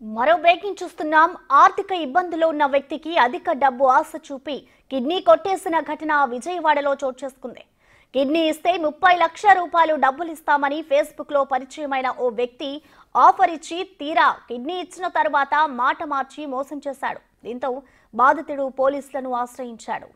మరో బ్రేకింగ్ చూస్తున్నాం. ఆర్థిక ఇబ్బందుల్లో ఉన్న వ్యక్తికి అధిక డబ్బు ఆశ చూపి కిడ్నీ కొట్టేసిన ఘటన విజయవాడలో చోటు చేసుకుంది. కిడ్నీ ఇస్తే 30 లక్షల రూపాయలు డబ్బులు ఇస్తామని ఫేస్బుక్ లో పరిచయమైన ఓ వ్యక్తి ఆఫర్ ఇచ్చి తీరా కిడ్నీ ఇచ్చిన తర్వాత మాట మార్చి మోసం చేశాడు. దీంతో బాధితుడు పోలీసులను ఆశ్రయించాడు.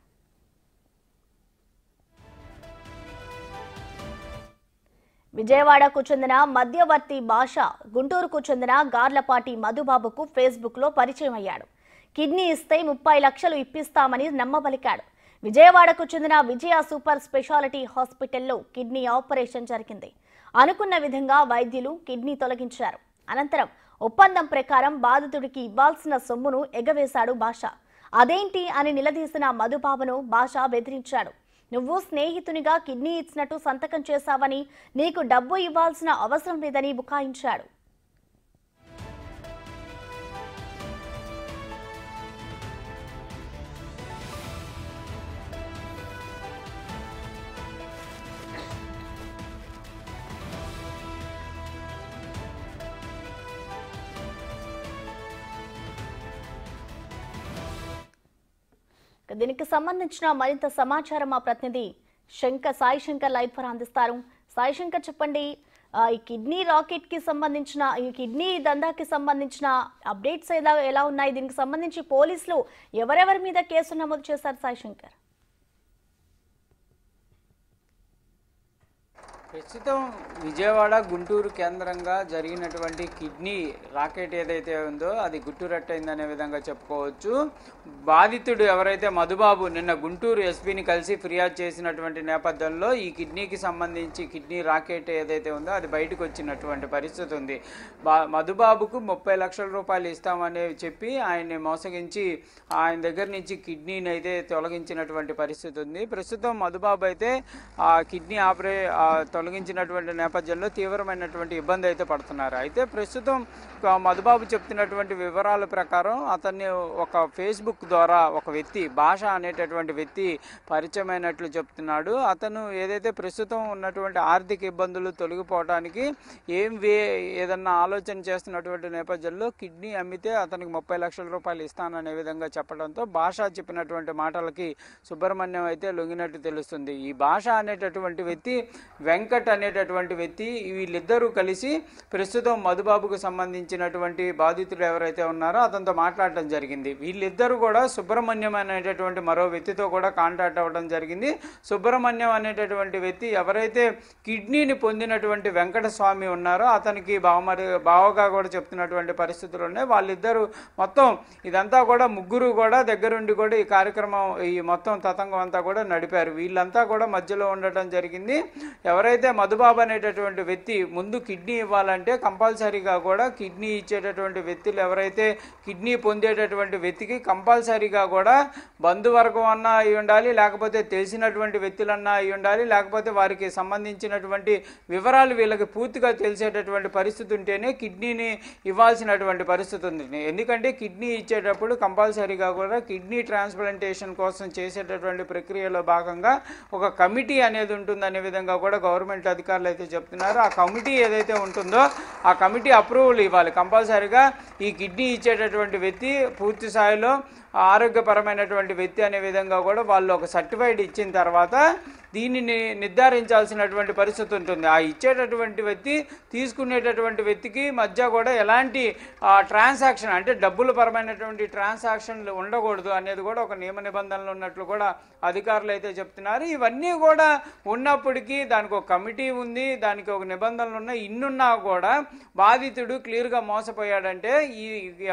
విజయవాడకు చెందిన మధ్యవర్తి భాష గుంటూరుకు చెందిన గార్లపాటి మధుబాబుకు ఫేస్బుక్ లో పరిచయం అయ్యాడు. కిడ్నీ ఇస్తే 30 లక్షలు ఇప్పిస్తామని నమ్మబలికాడు. విజయవాడకు చెందిన విజయ సూపర్ స్పెషాలిటీ హాస్పిటల్లో కిడ్నీ ఆపరేషన్ జరిగింది. అనుకున్న విధంగా వైద్యులు కిడ్నీ తొలగించారు. అనంతరం ఒప్పందం ప్రకారం బాధితుడికి ఇవ్వాల్సిన సొమ్మును ఎగవేశాడు భాష. అదేంటి అని నిలదీసిన మధుబాబును భాష బెదిరించాడు. నువ్వు స్నేహితునిగా కిడ్నీ ఇచ్చినట్టు సంతకం చేశావని, నీకు డబ్బు ఇవ్వాల్సిన అవసరం లేదని బుకాయించాడు. దీనికి సంబంధించిన మరింత సమాచారం మా ప్రతినిధి సాయి శంకర్ లైవ్ ద్వారా అందిస్తారు. సాయి శంకర్, చెప్పండి, ఈ కిడ్నీ రాకెట్ కి సంబంధించిన, ఈ కిడ్నీ దందాకి సంబంధించిన అప్డేట్స్ ఎలా ఉన్నాయి? దీనికి సంబంధించి పోలీసులు ఎవరెవరి మీద కేసు నమోదు చేశారు సాయి శంకర్? ప్రస్తుతం విజయవాడ గుంటూరు కేంద్రంగా జరిగినటువంటి కిడ్నీ రాకెట్ ఏదైతే ఉందో అది గుట్టురట్టయిందనే విధంగా చెప్పుకోవచ్చు. బాధితుడు ఎవరైతే మధుబాబు నిన్న గుంటూరు ఎస్పీని కలిసి ఫిర్యాదు చేసినటువంటి నేపథ్యంలో ఈ కిడ్నీకి సంబంధించి కిడ్నీ రాకెట్ ఏదైతే ఉందో అది బయటకు వచ్చినటువంటి పరిస్థితి ఉంది. మధుబాబుకు 30 లక్షల రూపాయలు ఇస్తామని చెప్పి ఆయన్ని మోసగించి ఆయన దగ్గర నుంచి కిడ్నీని అయితే తొలగించినటువంటి పరిస్థితి ఉంది. ప్రస్తుతం మధుబాబు అయితే ఆ కిడ్నీ తొలగించినటువంటి నేపథ్యంలో తీవ్రమైనటువంటి ఇబ్బంది అయితే పడుతున్నారు. అయితే ప్రస్తుతం మధుబాబు చెప్తున్నటువంటి వివరాల ప్రకారం అతన్ని ఒక ఫేస్బుక్ ద్వారా ఒక వ్యక్తి భాష అనేటటువంటి వ్యక్తి పరిచయమైనట్లు చెప్తున్నాడు. అతను ఏదైతే ప్రస్తుతం ఉన్నటువంటి ఆర్థిక ఇబ్బందులు తొలగిపోవడానికి ఏదన్నా ఆలోచన చేస్తున్నటువంటి నేపథ్యంలో కిడ్నీ అమ్మితే అతనికి 30 లక్షల రూపాయలు ఇస్తాననే విధంగా చెప్పడంతో భాష చెప్పినటువంటి మాటలకి సుబ్రహ్మణ్యం అయితే లొంగినట్టు తెలుస్తుంది. ఈ భాష అనేటటువంటి వ్యక్తి వెంకట్ అనేటటువంటి వ్యక్తి, వీళ్ళిద్దరూ కలిసి ప్రస్తుతం మధుబాబుకు సంబంధించినటువంటి బాధితులు ఎవరైతే ఉన్నారో అతనితో మాట్లాడటం జరిగింది. వీళ్ళిద్దరూ కూడా సుబ్రహ్మణ్యం అనేటటువంటి మరో వ్యక్తితో కూడా కాంటాక్ట్ అవ్వడం జరిగింది. సుబ్రహ్మణ్యం అనేటటువంటి వ్యక్తి ఎవరైతే కిడ్నీని పొందినటువంటి వెంకటస్వామి ఉన్నారో అతనికి బావగా కూడా చెప్తున్నటువంటి పరిస్థితులు ఉన్నాయి. వాళ్ళిద్దరూ మొత్తం ఇదంతా కూడా ముగ్గురు కూడా దగ్గరుండి కూడా ఈ కార్యక్రమం ఈ మొత్తం తతంగం అంతా కూడా నడిపారు. వీళ్ళంతా కూడా మధ్యలో ఉండటం జరిగింది. ఎవరైతే మధుబాబు అనేటటువంటి వ్యక్తి ముందు కిడ్నీ ఇవ్వాలంటే కంపల్సరీగా కూడా కిడ్నీ ఇచ్చేటటువంటి వ్యక్తులు ఎవరైతే కిడ్నీ పొందేటటువంటి వ్యక్తికి కంపల్సరీగా కూడా బంధువర్గం అన్నా అయి ఉండాలి, లేకపోతే తెలిసినటువంటి వ్యక్తులన్నా అయి ఉండాలి, లేకపోతే వారికి సంబంధించినటువంటి వివరాలు వీళ్ళకి పూర్తిగా తెలిసేటటువంటి పరిస్థితి ఉంటేనే కిడ్నీని ఇవ్వాల్సినటువంటి పరిస్థితి ఉంది. ఎందుకంటే కిడ్నీ ఇచ్చేటప్పుడు కంపల్సరీగా కూడా కిడ్నీ ట్రాన్స్ప్లాంటేషన్ కోసం చేసేటటువంటి ప్రక్రియలో భాగంగా ఒక కమిటీ అనేది ఉంటుందనే విధంగా కూడా గవర్నమెంట్ అధికారులు అయితే చెప్తున్నారు. ఆ కమిటీ ఏదైతే ఉంటుందో ఆ కమిటీ అప్రూవల్ ఇవ్వాలి. కంపల్సరీగా ఈ కిడ్నీ ఇచ్చేటటువంటి వ్యక్తి పూర్తి స్థాయిలో ఆరోగ్యపరమైనటువంటి వ్యక్తి అనే విధంగా కూడా వాళ్ళు ఒక సర్టిఫైడ్ ఇచ్చిన తర్వాత దీనిని నిర్ధారించాల్సినటువంటి పరిస్థితి ఉంటుంది. ఆ ఇచ్చేటటువంటి వ్యక్తి తీసుకునేటటువంటి వ్యక్తికి మధ్య కూడా ఎలాంటి ట్రాన్సాక్షన్ అంటే డబ్బుల పరమైనటువంటి ట్రాన్సాక్షన్లు ఉండకూడదు అనేది కూడా ఒక నియమ నిబంధనలు ఉన్నట్లు కూడా అధికారులు అయితే చెప్తున్నారు. ఇవన్నీ కూడా ఉన్నప్పటికీ దానికి ఒక కమిటీ ఉంది, దానికి ఒక నిబంధనలు ఉన్నాయి. ఇన్నున్నా కూడా బాధితుడు క్లియర్గా మోసపోయాడంటే ఈ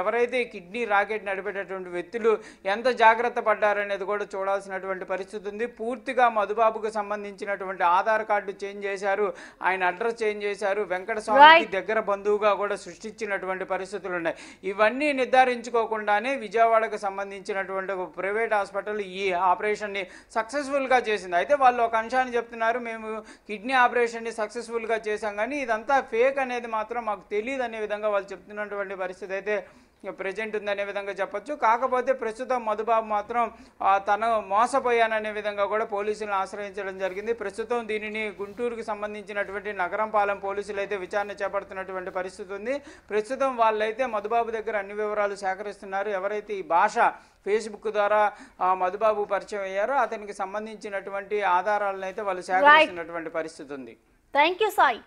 ఎవరైతే కిడ్నీ రాకెట్ నడిపేటటువంటి వ్యక్తులు ఎంత జాగ్రత్త పడ్డారనేది కూడా చూడాల్సినటువంటి పరిస్థితి ఉంది. పూర్తిగా మధుబాబుకు సంబంధించినటువంటి ఆధార్ కార్డు చేంజ్ చేశారు, ఆయన అడ్రస్ చేంజ్ చేశారు, వెంకటస్వామికి దగ్గర బంధువుగా కూడా సృష్టించినటువంటి పరిస్థితులు ఉన్నాయి. ఇవన్నీ నిర్ధారించుకోకుండానే విజయవాడకు సంబంధించినటువంటి ఒక ప్రైవేట్ హాస్పిటల్ ఈ ఆపరేషన్ని సక్సెస్ఫుల్గా చేసింది. అయితే వాళ్ళు ఒక అంశాన్ని చెప్తున్నారు, మేము కిడ్నీ ఆపరేషన్ని సక్సెస్ఫుల్గా చేశాం కానీ ఇదంతా ఫేక్ అనేది మాత్రం మాకు తెలియదు అనే విధంగా వాళ్ళు చెప్తున్నటువంటి పరిస్థితి అయితే ప్రెజెంట్ ఉందనే విధంగా చెప్పొచ్చు. కాకపోతే ప్రస్తుతం మధుబాబు మాత్రం తను మోసపోయాననే విధంగా కూడా పోలీసులను ఆశ్రయించడం జరిగింది. ప్రస్తుతం దీనిని గుంటూరుకు సంబంధించినటువంటి నగరంపాలెం పోలీసులు అయితే విచారణ చేపడుతున్నటువంటి పరిస్థితి ఉంది. ప్రస్తుతం వాళ్ళైతే మధుబాబు దగ్గర అన్ని వివరాలు సేకరిస్తున్నారు. ఎవరైతే ఈ భాష ఫేస్బుక్ ద్వారా మధుబాబు పరిచయం అయ్యారో అతనికి సంబంధించినటువంటి ఆధారాలను అయితే వాళ్ళు సేకరిస్తున్నటువంటి పరిస్థితి ఉంది. Thank you Sai.